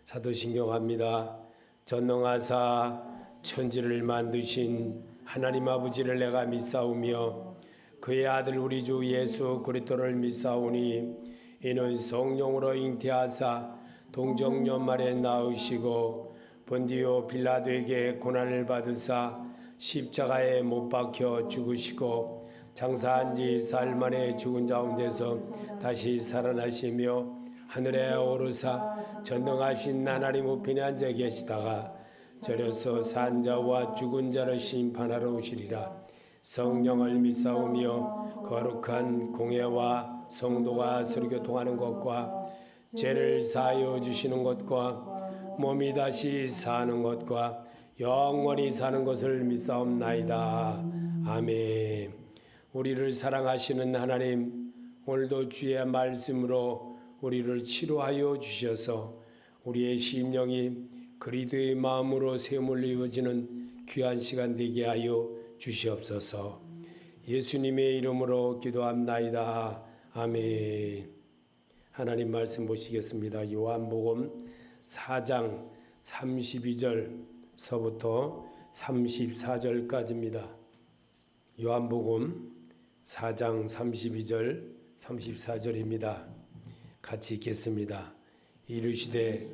사도신경합니다. 전능하사 천지를 만드신 하나님 아버지를 내가 믿사오며 그의 아들 우리 주 예수 그리스도를 믿사오니 이는 성령으로 잉태하사 동정연말에 낳으시고 본디오 빌라도에게 고난을 받으사 십자가에 못 박혀 죽으시고 장사한 지 사흘 만에 죽은 가운데서 다시 살아나시며 하늘에 오르사 전능하신 하나님 우편에 앉아 계시다가 저려서 산 자와 죽은 자를 심판하러 오시리라. 성령을 믿사오며 거룩한 공회와 성도가 서로 교통하는 것과 죄를 사하여 주시는 것과 몸이 다시 사는 것과 영원히 사는 것을 믿사옵나이다. 아멘. 우리를 사랑하시는 하나님, 오늘도 주의 말씀으로 우리를 치료하여 주셔서 우리의 심령이 그리스도의 마음으로 샘을 이어지는 귀한 시간 되게 하여 주시옵소서. 예수님의 이름으로 기도합나이다. 아멘. 하나님 말씀 보시겠습니다. 요한복음 4장 32절서부터 34절까지입니다. 요한복음 4장 32절 34절입니다. 같이 읽겠습니다. 이르시되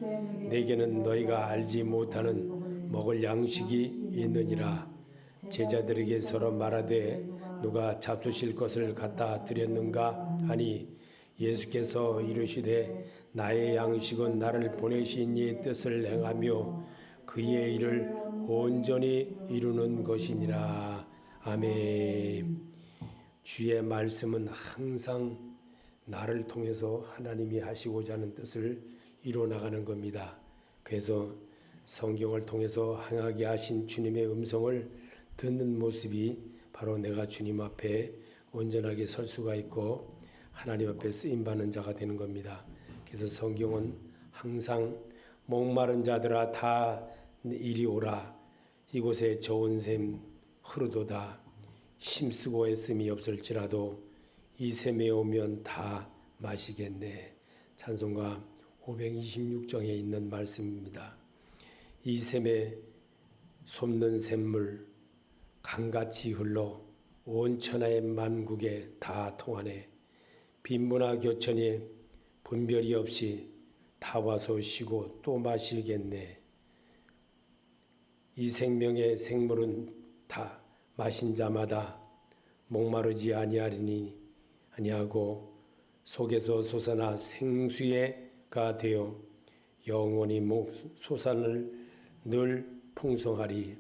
내게는 너희가 알지 못하는 먹을 양식이 있느니라. 제자들에게 서로 말하되 누가 잡수실 것을 갖다 드렸는가 하니 예수께서 이르시되 나의 양식은 나를 보내신 이의 뜻을 행하며 그의 일을 온전히 이루는 것이니라. 아멘. 주의 말씀은 항상 나를 통해서 하나님이 하시고자 하는 뜻을 이루어나가는 겁니다. 그래서 성경을 통해서 행하게 하신 주님의 음성을 듣는 모습이 바로 내가 주님 앞에 온전하게 설 수가 있고 하나님 앞에 쓰임받는 자가 되는 겁니다. 그래서 성경은 항상 목마른 자들아 다 이리 오라. 이곳에 좋은 샘 흐르도다. 힘쓰고 애씀이 없을지라도 이 샘에 오면 다 마시겠네. 찬송가 526장에 있는 말씀입니다. 이 샘에 솟는 샘물 강같이 흘러 온 천하의 만국에 다 통하네. 빈부나 교천이 분별이 없이 다 와서 쉬고 또 마시겠네. 이 생명의 생물은 다 마신 자마다 목마르지 아니하고 속에서 솟아나 생수가 되어 영원히 솟아날 늘 풍성하리.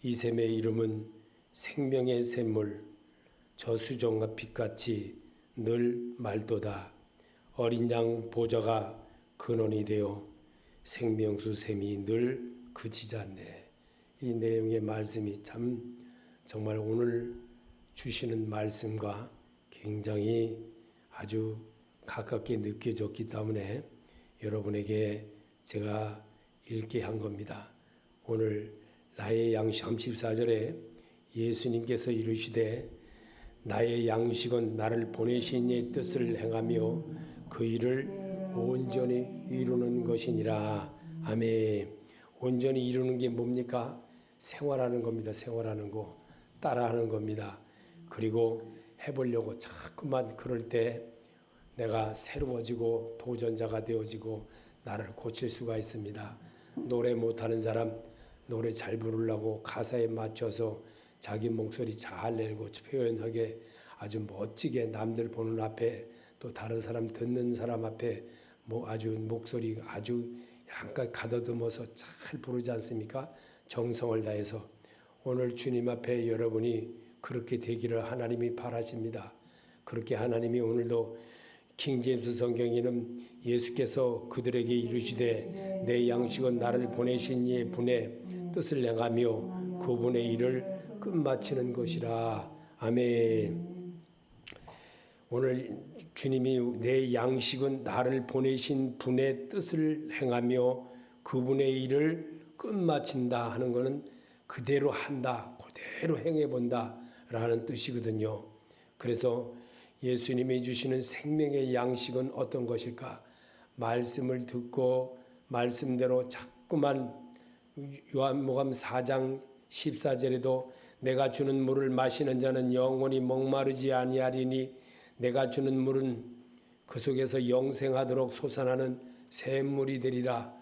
이 샘의 이름은 생명의 샘물 저수정과 빛같이 늘 맑도다. 어린 양 보좌가 근원이 되어 생명수 샘이 늘 그치지 않네. 이 내용의 말씀이 참 정말 오늘 주시는 말씀과 굉장히 아주 가깝게 느껴졌기 때문에 여러분에게 제가 읽게 한 겁니다. 오늘 나의 양식 34절에 예수님께서 이르시되 나의 양식은 나를 보내신 이의 뜻을 행하며 그 일을 온전히 이루는 것이니라. 아멘. 온전히 이루는 게 뭡니까? 생활하는 겁니다. 생활하는 거. 따라하는 겁니다. 그리고 해보려고 자꾸만 그럴 때 내가 새로워지고 도전자가 되어지고 나를 고칠 수가 있습니다. 노래 못하는 사람 노래 잘 부르려고 가사에 맞춰서 자기 목소리 잘 내고 표현하게 아주 멋지게 남들 보는 앞에 또 다른 사람 듣는 사람 앞에 아주 목소리 아주 약간 가다듬어서 잘 부르지 않습니까? 정성을 다해서 오늘 주님 앞에 여러분이 그렇게 되기를 하나님이 바라십니다. 그렇게 하나님이 오늘도 킹제임스 성경에는 예수께서 그들에게 이르시되 내 양식은 나를 보내신 이의 분의 뜻을 행하며 그분의 일을 끝마치는 것이라. 아멘. 오늘 주님이 내 양식은 나를 보내신 분의 뜻을 행하며 그분의 일을 끝마친다 하는 것은 그대로 한다, 그대로 행해본다 라는 뜻이거든요. 그래서 예수님이 주시는 생명의 양식은 어떤 것일까? 말씀을 듣고 말씀대로 자꾸만 요한복음 4장 14절에도 내가 주는 물을 마시는 자는 영원히 목마르지 아니하리니 내가 주는 물은 그 속에서 영생하도록 솟아나는 샘물이 되리라.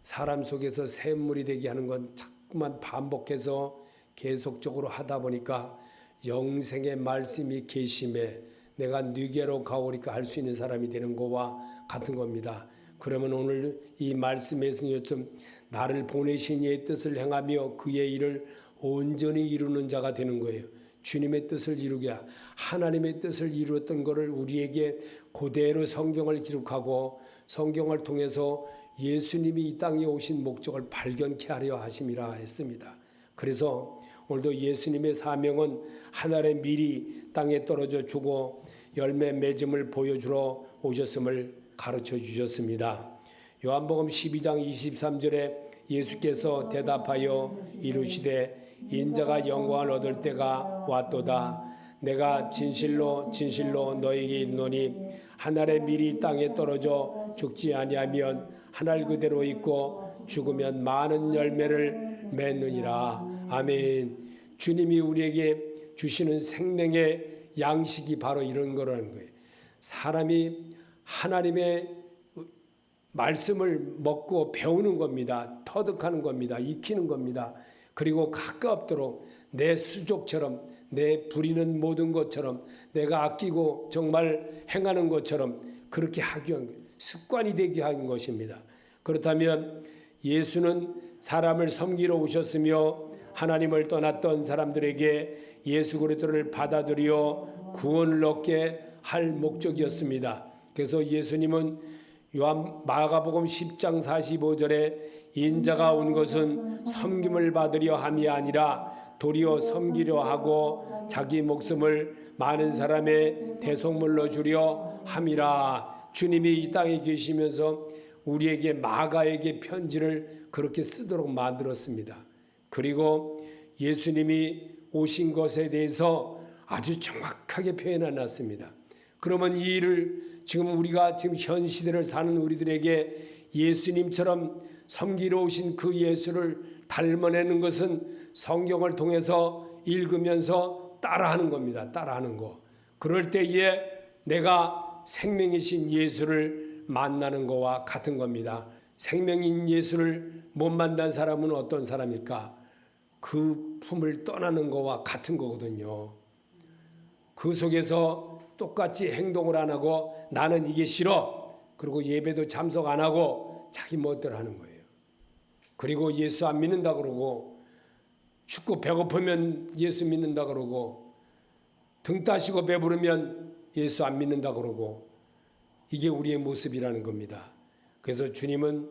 사람 속에서 샘물이 되게 하는 건 자꾸만 반복해서 계속적으로 하다 보니까 영생의 말씀이 계심에 내가 네게로 가오리까 할 수 있는 사람이 되는 거와 같은 겁니다. 그러면 오늘 이 말씀에서 좀 나를 보내신 이의 뜻을 행하며 그의 일을 온전히 이루는 자가 되는 거예요. 주님의 뜻을 이루게 하나님의 뜻을 이루었던 것을 우리에게 그대로 성경을 기록하고 성경을 통해서 예수님이 이 땅에 오신 목적을 발견케 하려 하심이라 했습니다. 그래서 오늘도 예수님의 사명은 하늘의 밀이 땅에 떨어져 주고 열매 맺음을 보여주러 오셨음을 가르쳐 주셨습니다. 요한복음 12장 23절에 예수께서 대답하여 이르시되 인자가 영광을 얻을 때가 왔도다. 내가 진실로 진실로 너에게 이르노니 하늘의 밀이 땅에 떨어져 죽지 아니하면 하늘 그대로 있고 죽으면 많은 열매를 맺느니라. 아멘. 주님이 우리에게 주시는 생명의 양식이 바로 이런 거라는 거예요. 사람이 하나님의 말씀을 먹고 배우는 겁니다. 터득하는 겁니다. 익히는 겁니다. 그리고 가깝도록 내 수족처럼 내 부리는 모든 것처럼 내가 아끼고 정말 행하는 것처럼 그렇게 하기 위한 습관이 되게 한 것입니다. 그렇다면 예수는 사람을 섬기러 오셨으며 하나님을 떠났던 사람들에게 예수 그리스도를 받아들여 구원을 얻게 할 목적이었습니다. 그래서 예수님은 마가복음 10장 45절에 인자가 온 것은 섬김을 받으려 함이 아니라 도리어 섬기려 하고 자기 목숨을 많은 사람의 대속물로 주려 함이라. 주님이 이 땅에 계시면서 우리에게 마가에게 편지를 그렇게 쓰도록 만들었습니다. 그리고 예수님이 오신 것에 대해서 아주 정확하게 표현해 놨습니다. 그러면 이 일을 지금 우리가 지금 현 시대를 사는 우리들에게 예수님처럼 섬기러 오신 그 예수를 닮아내는 것은 성경을 통해서 읽으면서 따라하는 겁니다. 따라하는 거. 그럴 때에 내가 생명이신 예수를 만나는 거와 같은 겁니다. 생명인 예수를 못 만난 사람은 어떤 사람일까? 그 품을 떠나는 거와 같은 거거든요. 그 속에서 똑같이 행동을 안 하고 나는 이게 싫어. 그리고 예배도 참석 안 하고 자기 멋대로 하는 거예요. 그리고 예수 안 믿는다 그러고 춥고 배고프면 예수 믿는다 그러고 등 따시고 배부르면 예수 안 믿는다 그러고 이게 우리의 모습이라는 겁니다. 그래서 주님은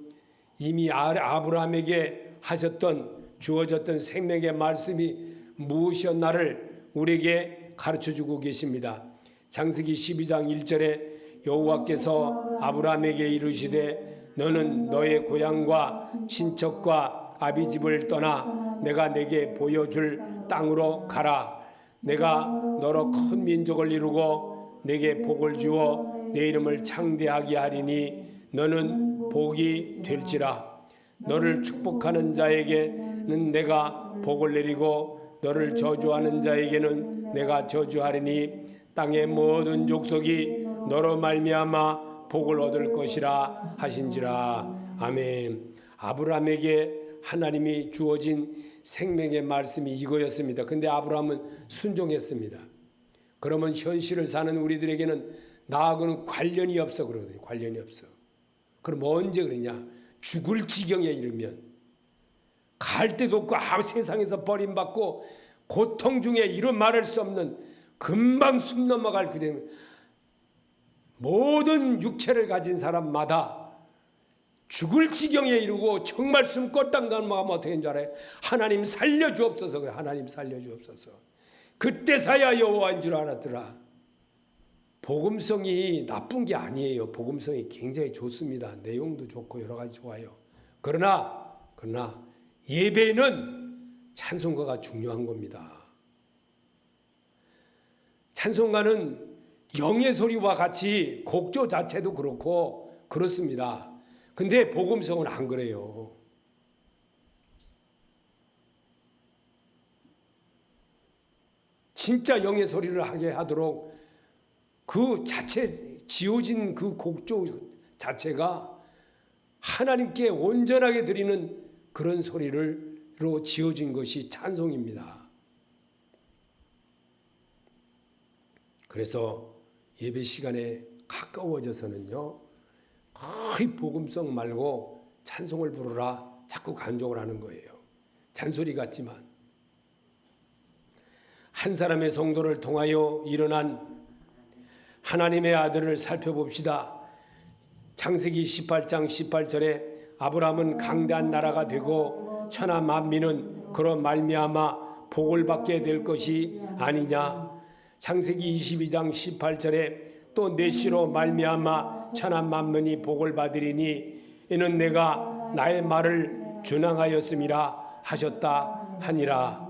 이미 아브라함에게 하셨던 주어졌던 생명의 말씀이 무엇이었나를 우리에게 가르쳐주고 계십니다. 창세기 12장 1절에 여호와께서 아브라함에게 이르시되 너는 너의 고향과 친척과 아비집을 떠나 내가 내게 보여줄 땅으로 가라. 내가 너로 큰 민족을 이루고 내게 복을 주어 내 이름을 창대하게 하리니 너는 복이 될지라. 너를 축복하는 자에게는 내가 복을 내리고 너를 저주하는 자에게는 내가 저주하리니 땅의 모든 족속이 너로 말미암아 복을 얻을 것이라 하신지라. 아멘. 아브라함에게 하나님이 주어진 생명의 말씀이 이거였습니다. 근데 아브라함은 순종했습니다. 그러면 현실을 사는 우리들에게는 나하고는 관련이 없어 그러거든요. 관련이 없어. 그럼 언제 그러냐? 죽을 지경에 이르면 갈 데도 없고 세상에서 버림받고 고통 중에 이런 말할 수 없는 금방 숨 넘어갈 그 되면 모든 육체를 가진 사람마다 죽을 지경에 이르고 정말 숨 꼴딱 넘어가면 어떻게 하는 줄 알아요? 하나님 살려주옵소서. 그래. 하나님 살려주옵소서. 그때서야 여호와인 줄 알았더라. 복음성이 나쁜 게 아니에요. 복음성이 굉장히 좋습니다. 내용도 좋고 여러 가지 좋아요. 그러나 예배는 찬송가가 중요한 겁니다. 찬송가는 영의 소리와 같이 곡조 자체도 그렇고 그렇습니다. 근데 복음성은 안 그래요. 진짜 영의 소리를 하게 하도록 그 자체 지어진 그 곡조 자체가 하나님께 온전하게 드리는 그런 소리로 지어진 것이 찬송입니다. 그래서 예배 시간에 가까워져서는요, 거의 복음성 말고 찬송을 부르라 자꾸 간종을 하는 거예요. 잔소리 같지만. 한 사람의 성도를 통하여 일어난 하나님의 아들을 살펴봅시다. 창세기 18장 18절에 아브라함은 강대한 나라가 되고 천하 만민은 그로 말미암아 복을 받게 될 것이 아니냐. 창세기 22장 18절에 또 내 씨로 말미암아 천하 만민이 복을 받으리니 이는 내가 나의 말을 준항하였음이라 하셨다 하니라.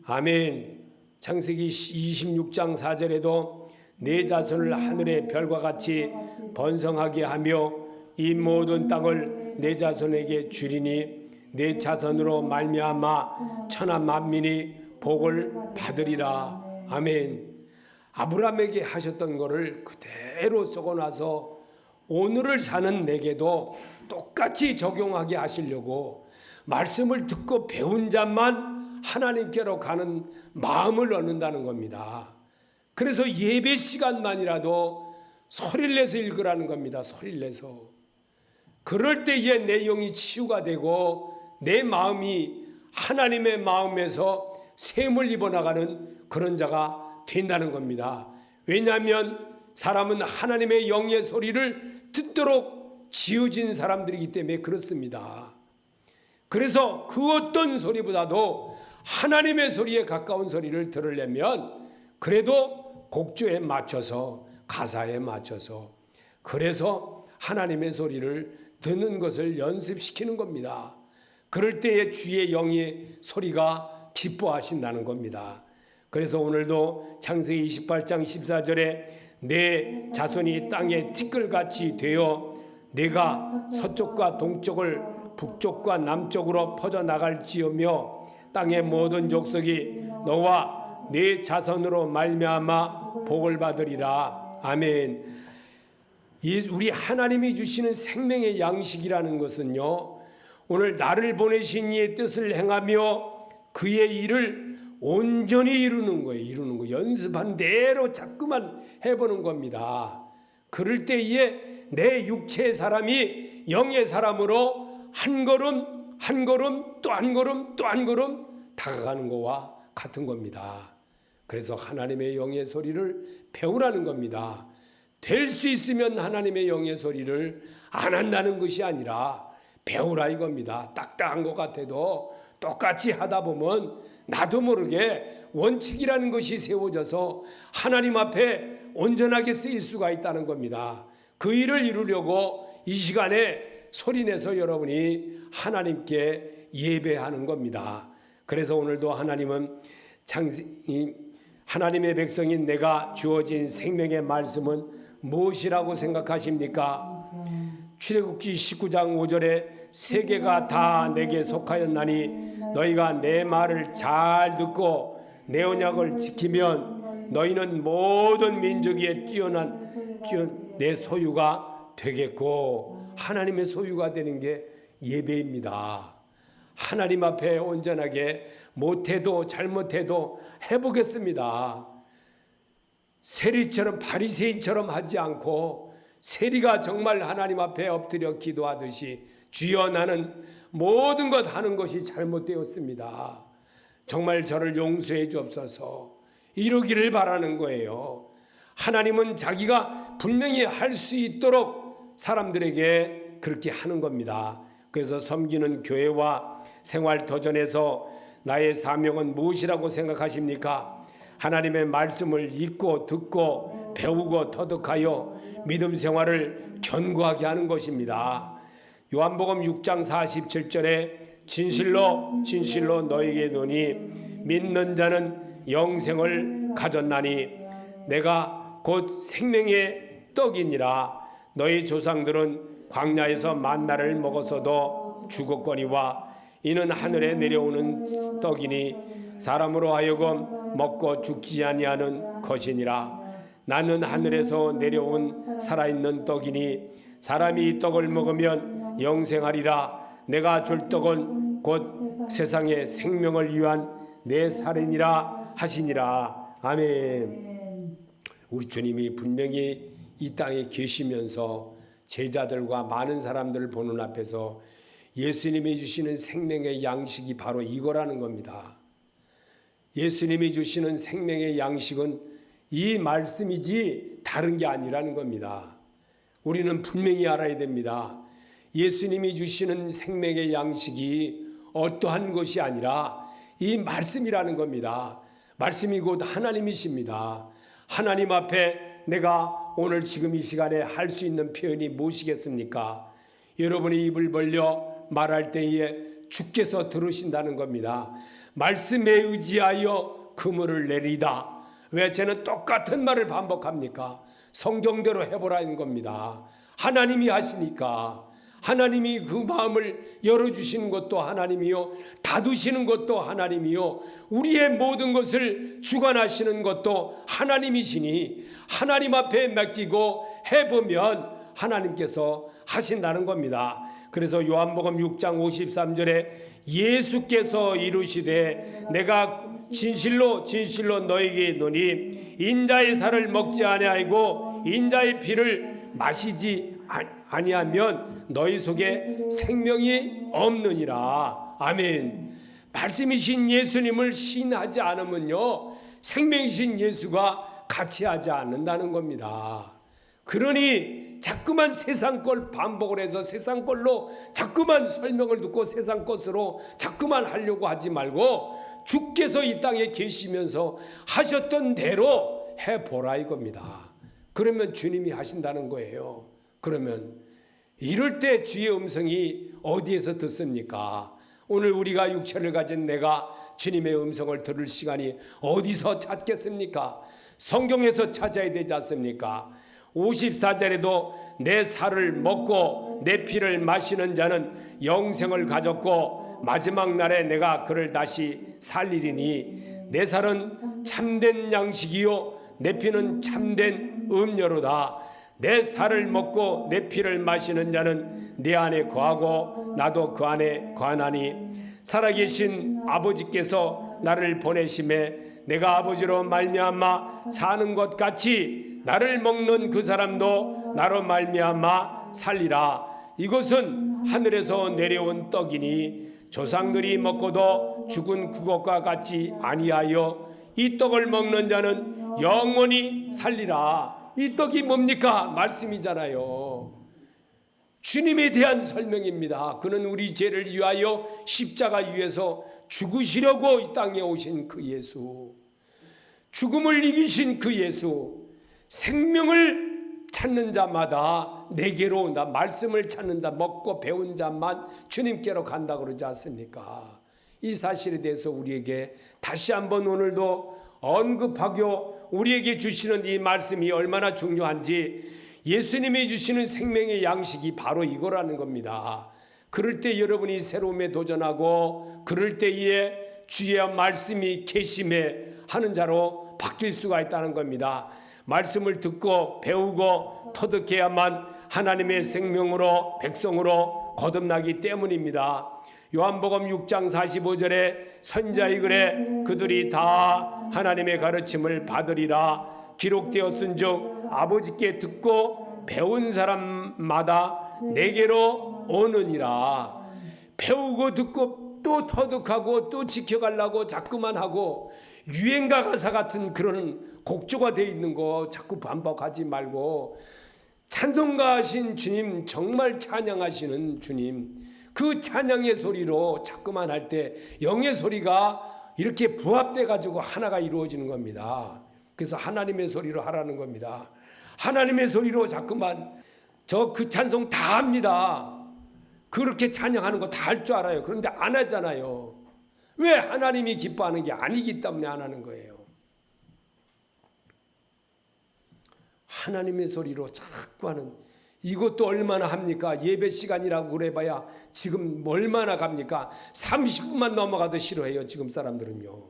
아멘. 창세기 26장 4절에도 내 자손을 하늘의 별과 같이 번성하게 하며 이 모든 땅을 내 자손에게 주리니 내 자손으로 말미암아 천하 만민이 복을 받으리라. 아멘. 아브라함에게 하셨던 것을 그대로 썩어놔서 오늘을 사는 내게도 똑같이 적용하게 하시려고 말씀을 듣고 배운 자만 하나님께로 가는 마음을 얻는다는 겁니다. 그래서 예배 시간만이라도 소리를 내서 읽으라는 겁니다. 소리를 내서. 그럴 때에 내 영이 치유가 되고 내 마음이 하나님의 마음에서 샘을 입어나가는 그런 자가 된다는 겁니다. 왜냐하면 사람은 하나님의 영의 소리를 듣도록 지어진 사람들이기 때문에 그렇습니다. 그래서 그 어떤 소리보다도 하나님의 소리에 가까운 소리를 들으려면 그래도 곡조에 맞춰서 가사에 맞춰서 그래서 하나님의 소리를 듣는 것을 연습시키는 겁니다. 그럴 때에 주의 영의 소리가 기뻐하신다는 겁니다. 그래서 오늘도 창세기 28장 14절에 내 자손이 땅에 티끌같이 되어 내가 서쪽과 동쪽을 북쪽과 남쪽으로 퍼져나갈지어며 땅의 모든 족속이 너와 네 자손으로 말미암아 복을 받으리라. 아멘. 우리 하나님이 주시는 생명의 양식이라는 것은요, 오늘 나를 보내신 이의 뜻을 행하며 그의 일을 온전히 이루는 거예요. 이루는 거. 연습한 대로 자꾸만 해보는 겁니다. 그럴 때에 내 육체의 사람이 영의 사람으로 한 걸음 한 걸음 또 한 걸음 또 한 걸음 다가가는 것과 같은 겁니다. 그래서 하나님의 영의 소리를 배우라는 겁니다. 될 수 있으면 하나님의 영의 소리를 안 한다는 것이 아니라 배우라 이겁니다. 딱딱한 것 같아도 똑같이 하다 보면 나도 모르게 원칙이라는 것이 세워져서 하나님 앞에 온전하게 쓰일 수가 있다는 겁니다. 그 일을 이루려고 이 시간에 소리내서 여러분이 하나님께 예배하는 겁니다. 그래서 오늘도 하나님은 하나님의 백성인 내가 주어진 생명의 말씀은 무엇이라고 생각하십니까? 출애굽기 19장 5절에 세계가 다 내게 속하였나니 너희가 내 말을 잘 듣고 내 언약을 지키면 너희는 모든 민족 위에 뛰어난 내 소유가 되겠고, 하나님의 소유가 되는 게 예배입니다. 하나님 앞에 온전하게 못해도 잘못해도 해보겠습니다. 세리처럼 바리새인처럼 하지 않고 세리가 정말 하나님 앞에 엎드려 기도하듯이 주여 나는 모든 것 하는 것이 잘못되었습니다. 정말 저를 용서해 주옵소서. 이러기를 바라는 거예요. 하나님은 자기가 분명히 할 수 있도록 사람들에게 그렇게 하는 겁니다. 그래서 섬기는 교회와 생활도전에서 나의 사명은 무엇이라고 생각하십니까? 하나님의 말씀을 읽고 듣고 배우고 터득하여 믿음 생활을 견고하게 하는 것입니다. 요한복음 6장 47절에 진실로 진실로 너에게 이르노니 믿는 자는 영생을 가졌나니 내가 곧 생명의 떡이니라. 너희 조상들은 광야에서 만나를 먹어서도 죽었거니와 이는 하늘에 내려오는 떡이니 사람으로 하여금 먹고 죽지 아니하는 것이니라. 나는 하늘에서 내려온 살아있는 떡이니 사람이 이 떡을 먹으면 영생하리라. 내가 줄 떡은 곧 세상의 생명을 위한 내 살이니라 하시니라. 아멘. 우리 주님이 분명히 이 땅에 계시면서 제자들과 많은 사람들을 보는 앞에서 예수님이 주시는 생명의 양식이 바로 이거라는 겁니다. 예수님이 주시는 생명의 양식은 이 말씀이지 다른 게 아니라는 겁니다. 우리는 분명히 알아야 됩니다. 예수님이 주시는 생명의 양식이 어떠한 것이 아니라 이 말씀이라는 겁니다. 말씀이 곧 하나님이십니다. 하나님 앞에 내가 오늘 지금 이 시간에 할 수 있는 표현이 무엇이겠습니까? 여러분이 입을 벌려 말할 때에 주께서 들으신다는 겁니다. 말씀에 의지하여 그물을 내리다. 왜 저는 똑같은 말을 반복합니까? 성경대로 해보라는 겁니다. 하나님이 하시니까. 하나님이 그 마음을 열어주시는 것도 하나님이요, 닫으시는 것도 하나님이요, 우리의 모든 것을 주관하시는 것도 하나님이시니 하나님 앞에 맡기고 해보면 하나님께서 하신다는 겁니다. 그래서 요한복음 6장 53절에 예수께서 이르시되 내가 진실로 진실로 너에게 이르노니 인자의 살을 먹지 아니하고 인자의 피를 마시지 아니하면 너희 속에 생명이 없느니라. 아멘. 말씀이신 예수님을 신하지 않으면요, 생명이신 예수가 같이 하지 않는다는 겁니다. 그러니 자꾸만 세상 걸 반복을 해서 세상 걸로 자꾸만 설명을 듣고 세상 것으로 자꾸만 하려고 하지 말고 주께서 이 땅에 계시면서 하셨던 대로 해보라 이겁니다. 그러면 주님이 하신다는 거예요. 그러면 이럴 때 주의 음성이 어디에서 듣습니까? 오늘 우리가 육체를 가진 내가 주님의 음성을 들을 시간이 어디서 찾겠습니까? 성경에서 찾아야 되지 않습니까? 54절에도 내 살을 먹고 내 피를 마시는 자는 영생을 가졌고 마지막 날에 내가 그를 다시 살리리니 내 살은 참된 양식이요 내 피는 참된 음료로다. 내 살을 먹고 내 피를 마시는 자는 내 안에 거하고 나도 그 안에 거하나니 살아계신 아버지께서 나를 보내심에 내가 아버지로 말미암아 사는 것 같이 나를 먹는 그 사람도 나로 말미암아 살리라. 이것은 하늘에서 내려온 떡이니 조상들이 먹고도 죽은 그것과 같이 아니하여 이 떡을 먹는 자는 영원히 살리라. 이 떡이 뭡니까? 말씀이잖아요. 주님에 대한 설명입니다. 그는 우리 죄를 위하여 십자가 위에서 죽으시려고 이 땅에 오신 그 예수, 죽음을 이기신 그 예수, 생명을 찾는 자마다 내게로 나 말씀을 찾는다 먹고 배운 자만 주님께로 간다 그러지 않습니까? 이 사실에 대해서 우리에게 다시 한번 오늘도 언급하고 우리에게 주시는 이 말씀이 얼마나 중요한지, 예수님이 주시는 생명의 양식이 바로 이거라는 겁니다. 그럴 때 여러분이 새로움에 도전하고 그럴 때에 주의 말씀이 계심에 하는 자로 바뀔 수가 있다는 겁니다. 말씀을 듣고 배우고 터득해야만 하나님의 생명으로 백성으로 거듭나기 때문입니다. 요한복음 6장 45절에 선지자의 글에 그들이 다 하나님의 가르침을 받으리라 기록되었은즉 아버지께 듣고 배운 사람마다 내게로 오느니라. 배우고 듣고 또 터득하고 또 지켜가려고 자꾸만 하고 유행가 가사 같은 그런 곡조가 되어 있는 거 자꾸 반복하지 말고 찬송가하신 주님, 정말 찬양하시는 주님, 그 찬양의 소리로 자꾸만 할 때 영의 소리가 이렇게 부합돼 가지고 하나가 이루어지는 겁니다. 그래서 하나님의 소리로 하라는 겁니다. 하나님의 소리로 자꾸만 저 그 찬송 다 합니다. 그렇게 찬양하는 거 다 할 줄 알아요. 그런데 안 하잖아요. 왜? 하나님이 기뻐하는 게 아니기 때문에 안 하는 거예요. 하나님의 소리로 자꾸 하는 이것도 얼마나 합니까? 예배 시간이라고 그래봐야 지금 얼마나 갑니까? 30분만 넘어가도 싫어해요, 지금 사람들은요.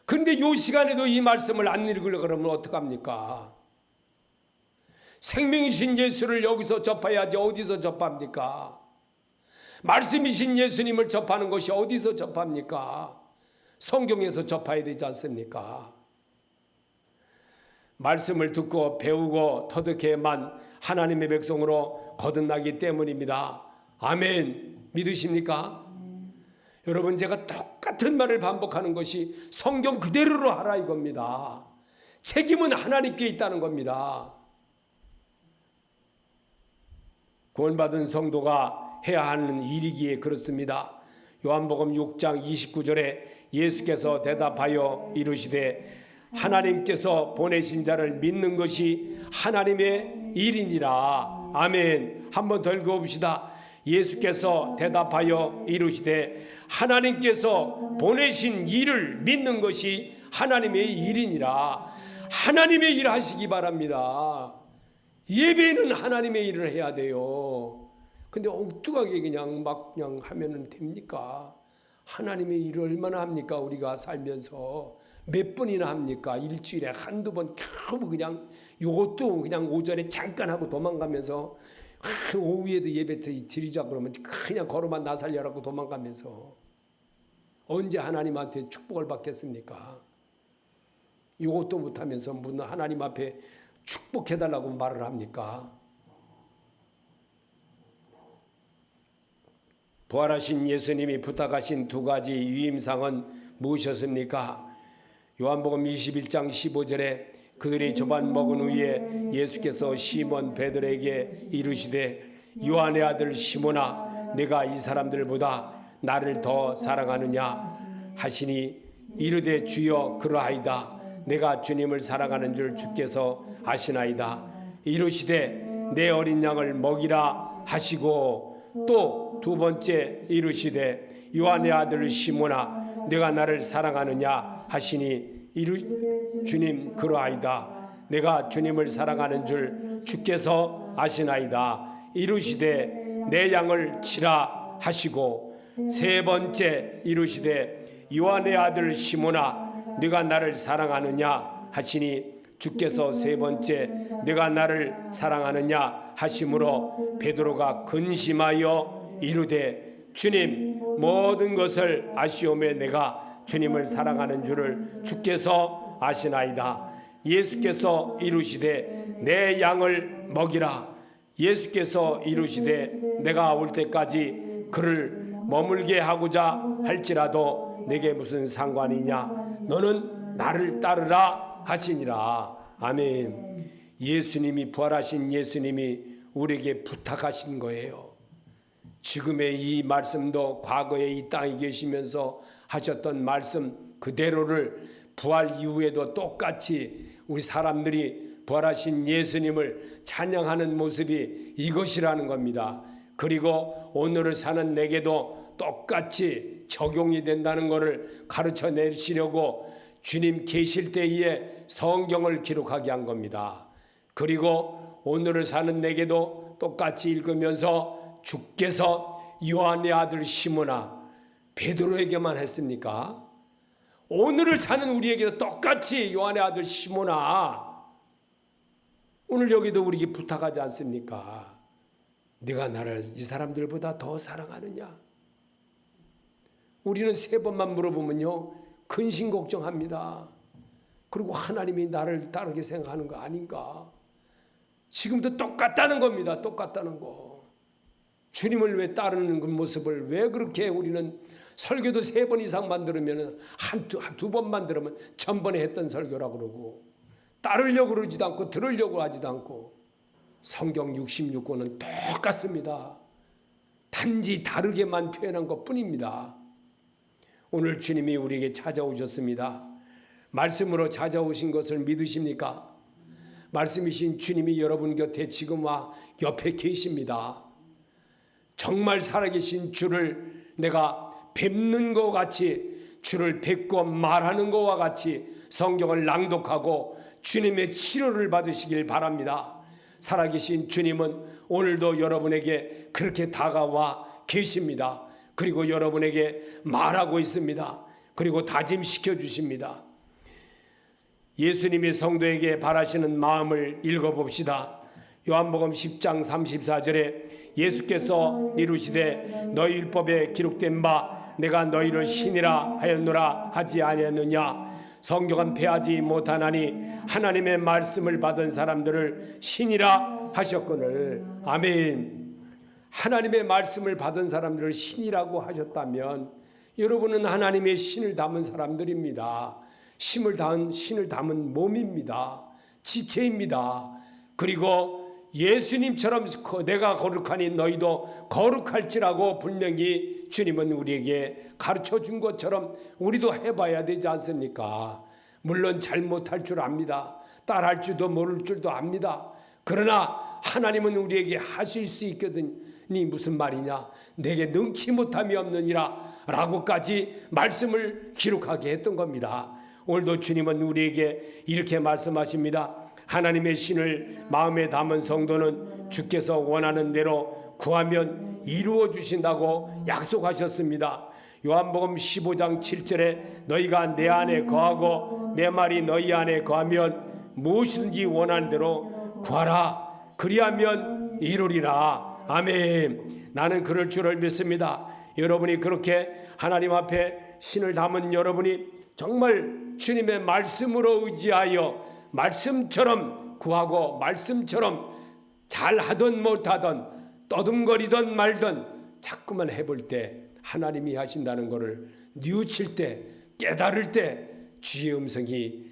근데 요 시간에도 이 말씀을 안 읽으려고 그러면 어떡합니까? 생명이신 예수를 여기서 접해야지 어디서 접합니까? 말씀이신 예수님을 접하는 것이 어디서 접합니까? 성경에서 접해야 되지 않습니까? 말씀을 듣고 배우고 터득해야만 하나님의 백성으로 거듭나기 때문입니다. 아멘. 믿으십니까? 여러분, 제가 똑같은 말을 반복하는 것이 성경 그대로로 하라 이겁니다. 책임은 하나님께 있다는 겁니다. 구원받은 성도가 해야 하는 일이기에 그렇습니다. 요한복음 6장 29절에 예수께서 대답하여 이르시되 하나님께서 보내신 자를 믿는 것이 하나님의 일이니라. 아멘. 한번 더 읽어봅시다. 예수께서 대답하여 이르시되 하나님께서 보내신 일을 믿는 것이 하나님의 일이니라. 하나님의 일 하시기 바랍니다. 예배는 하나님의 일을 해야 돼요. 근데 엉뚱하게 그냥 하면 됩니까? 하나님의 일을 얼마나 합니까? 우리가 살면서 몇 번이나 합니까? 일주일에 한두 번 겨우 그냥 요것도 그냥 오전에 잠깐 하고 도망가면서 오후에도 예배 드리자 그러면 그냥 걸어만 나살려라고 도망가면서 언제 하나님한테 축복을 받겠습니까? 요것도 못하면서 무슨 하나님 앞에 축복해달라고 말을 합니까? 부활하신 예수님이 부탁하신 두 가지 유임상은 무엇이었습니까? 요한복음 21장 15절에 그들이 조반 먹은 후에 예수께서 시몬 베드로에게 이르시되 요한의 아들 시몬아 내가 이 사람들보다 나를 더 사랑하느냐 하시니 이르되 주여 그러하이다. 내가 주님을 사랑하는 줄 주께서 아시나이다. 이르시되 내 어린 양을 먹이라 하시고 또 두 번째 이르시되 요한의 아들 시몬아 내가 나를 사랑하느냐 하시니 주님 그러하이다. 내가 주님을 사랑하는 줄 주께서 아시나이다. 이르시되 내 양을 치라 하시고 세 번째 이르시되 요한의 아들 시몬아 네가 나를 사랑하느냐 하시니 주께서 세 번째 네가 나를 사랑하느냐 하심으로 베드로가 근심하여 이르되 주님 모든 것을 아시오매 내가 주님을 사랑하는 줄을 주께서 아시나이다. 예수께서 이르시되 내 양을 먹이라. 예수께서 이르시되 내가 올 때까지 그를 머물게 하고자 할지라도 내게 무슨 상관이냐 너는 나를 따르라 하시니라. 아멘. 예수님이 부활하신 예수님이 우리에게 부탁하신 거예요. 지금의 이 말씀도 과거에 이 땅에 계시면서 하셨던 말씀 그대로를 부활 이후에도 똑같이 우리 사람들이 부활하신 예수님을 찬양하는 모습이 이것이라는 겁니다. 그리고 오늘을 사는 내게도 똑같이 적용이 된다는 것을 가르쳐 내시려고 주님 계실 때에 성경을 기록하게 한 겁니다. 그리고 오늘을 사는 내게도 똑같이 읽으면서 주께서 요한의 아들 시몬아 베드로에게만 했습니까? 오늘을 사는 우리에게도 똑같이 요한의 아들 시몬아 오늘 여기도 우리에게 부탁하지 않습니까? 네가 나를 이 사람들보다 더 사랑하느냐? 우리는 세 번만 물어보면요 근심 걱정합니다. 그리고 하나님이 나를 따르게 생각하는 거 아닌가? 지금도 똑같다는 겁니다. 똑같다는 거. 주님을 왜 따르는 그 모습을 왜 그렇게 우리는 설교도 세 번 이상만 들으면 두 번만 들으면 전번에 했던 설교라고 그러고 따르려고 그러지도 않고 들으려고 하지도 않고 성경 66권은 똑같습니다. 단지 다르게만 표현한 것뿐입니다. 오늘 주님이 우리에게 찾아오셨습니다. 말씀으로 찾아오신 것을 믿으십니까? 말씀이신 주님이 여러분 곁에 지금 와 옆에 계십니다. 정말 살아계신 주를 내가 뵙는 것 같이 주를 뵙고 말하는 것과 같이 성경을 낭독하고 주님의 치료를 받으시길 바랍니다. 살아계신 주님은 오늘도 여러분에게 그렇게 다가와 계십니다. 그리고 여러분에게 말하고 있습니다. 그리고 다짐시켜 주십니다. 예수님이 성도에게 바라시는 마음을 읽어봅시다. 요한복음 10장 34절에 예수께서 이루시되 너희 율법에 기록된 바 내가 너희를 신이라 하였노라 하지 아니하느냐. 성경은 패하지 못하나니 하나님의 말씀을 받은 사람들을 신이라 하셨거늘. 아멘. 하나님의 말씀을 받은 사람들을 신이라고 하셨다면 여러분은 하나님의 신을 담은 사람들입니다. 신을 담은 몸입니다. 지체입니다. 그리고 예수님처럼 내가 거룩하니 너희도 거룩할지라고 분명히 주님은 우리에게 가르쳐 준 것처럼 우리도 해봐야 되지 않습니까? 물론 잘못할 줄 압니다. 따라할 줄도 모를 줄도 압니다. 그러나 하나님은 우리에게 하실 수 있거든요. 무슨 말이냐? 내게 능치 못함이 없느니라 라고까지 말씀을 기록하게 했던 겁니다. 오늘도 주님은 우리에게 이렇게 말씀하십니다. 하나님의 신을 마음에 담은 성도는 주께서 원하는 대로 구하면 이루어 주신다고 약속하셨습니다. 요한복음 15장 7절에 너희가 내 안에 거하고 내 말이 너희 안에 거하면 무엇이든지 원하는 대로 구하라. 그리하면 이루리라. 아멘. 나는 그럴 줄을 믿습니다. 여러분이 그렇게 하나님 앞에 신을 담은 여러분이 정말 주님의 말씀으로 의지하여 말씀처럼 구하고 말씀처럼 잘하든 못하든 떠듬거리든 말든 자꾸만 해볼 때 하나님이 하신다는 것을 뉘우칠 때 깨달을 때 주의 음성이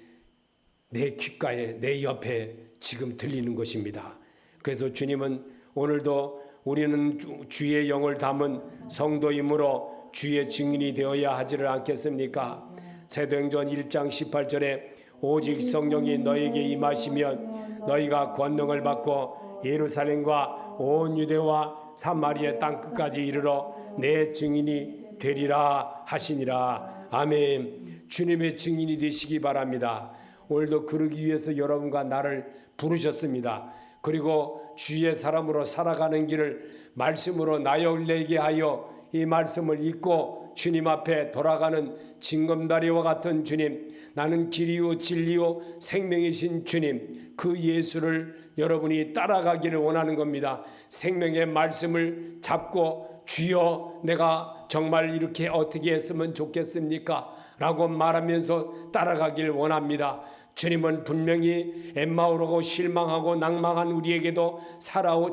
내 귓가에 내 옆에 지금 들리는 것입니다. 그래서 주님은 오늘도 우리는 주의 영을 담은 성도이므로 주의 증인이 되어야 하지를 않겠습니까? 사도행전 1장 18절에 오직 성령이 너에게 임하시면 너희가 권능을 받고 예루살렘과 온 유대와 사마리아 땅끝까지 이르러 내 증인이 되리라 하시니라. 아멘. 주님의 증인이 되시기 바랍니다. 오늘도 그러기 위해서 여러분과 나를 부르셨습니다. 그리고 주의 사람으로 살아가는 길을 말씀으로 나열내게 하여 이 말씀을 읽고 주님 앞에 돌아가는 징검다리와 같은 주님, 나는 길이요 진리요 생명이신 주님, 그 예수를 여러분이 따라가기를 원하는 겁니다. 생명의 말씀을 잡고 주여 내가 정말 이렇게 어떻게 했으면 좋겠습니까? 라고 말하면서 따라가길 원합니다. 주님은 분명히 엠마오로 실망하고 낭망한 우리에게도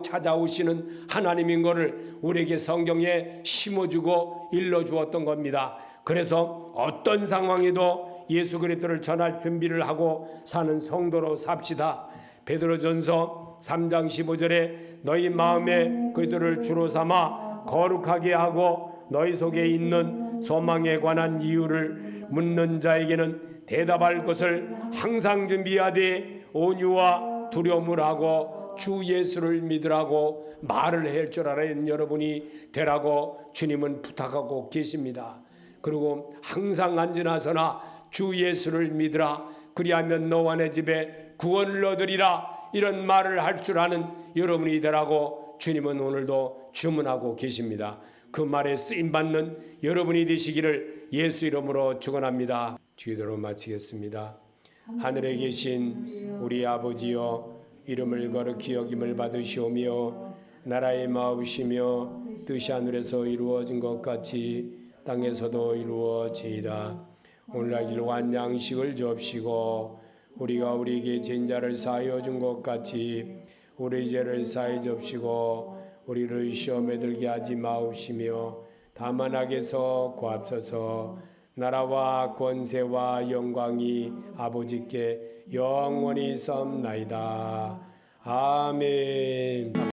찾아오시는 하나님인 것을 우리에게 성경에 심어주고 일러주었던 겁니다. 그래서 어떤 상황에도 예수 그리스도를 전할 준비를 하고 사는 성도로 삽시다. 베드로전서 3장 15절에 너희 마음에 그들을 주로 삼아 거룩하게 하고 너희 속에 있는 소망에 관한 이유를 묻는 자에게는 대답할 것을 항상 준비하되 온유와 두려움을 하고 주 예수를 믿으라고 말을 할 줄 알아야 여러분이 되라고 주님은 부탁하고 계십니다. 그리고 항상 안전하서나 주 예수를 믿으라. 그리하면 너와 내 집에 구원을 얻으리라. 이런 말을 할 줄 아는 여러분이 되라고 주님은 오늘도 주문하고 계십니다. 그 말에 쓰임받는 여러분이 되시기를 예수 이름으로 축원합니다. 기도로 마치겠습니다. 하늘에 계신 우리 아버지여, 이름을 거룩히 여김을 받으시오며 나라의 마음이시며 뜻이 하늘에서 이루어진 것 같이 땅에서도 이루어지이다. 오늘날 일용할 양식을 주옵시고 우리가 우리에게 죄인 자를 사하여 준 것 같이 우리 죄를 사하여 주옵시고 우리를 시험에 들게 하지 마옵시며 다만 악에서 구하옵소서. 나라와 권세와 영광이 아버지께 영원히 있사옵나이다. 아멘.